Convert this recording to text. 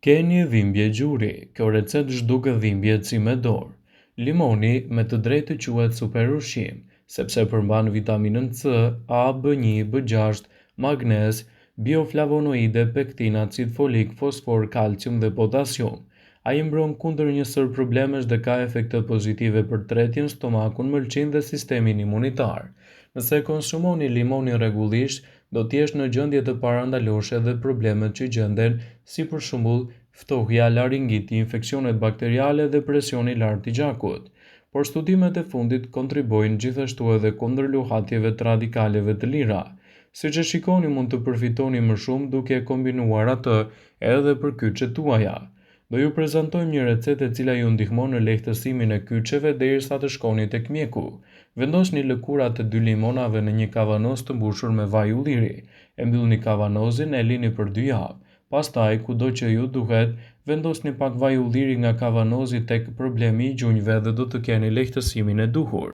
Keni dhimbje gjuri, kjo recetë zhduket dhimbjet si me dorë. Limoni me të drejtë quhet super ushqim, sepse përmban vitaminën C, A, B1, B6, magnez, bioflavonoide, pektin, acid folik, fosfor, kalcium dhe potasium. Ai mbron kundër një sër problemesh dhe ka efekte pozitive për tretjen, stomakun, mëlçin dhe sistemin imunitar. Nëse konsumoni limonin rregullisht, do t'jesh në gjendje të parandalosh edhe problemet që gjenden, si për shembull ftohja, laringiti, infeksionet bakteriale dhe presioni i lartë i gjakut. Por studimet e fundit kontribojnë gjithashtu edhe kundër luhatjeve të radikaleve të lira. Siç e shikoni, mund të përfitoni më shumë duke e kombinuar atë edhe për kyçet tuaja. Do ju prezantojmë një recetë e cila ju ndihmon në lehtësimin e kyçeve derisa të shkoni tek mjeku. Vendosni lëkurat e 2 limonave në një kavanoz të mbushur me vaj ulliri. E mbyllni kavanozin e lini për 2 javë. Pastaj, kudo që ju duhet, vendosni pak vaj ulliri nga kavanozi tek problemi i gjunjëve dhe do të keni lehtësimin e duhur.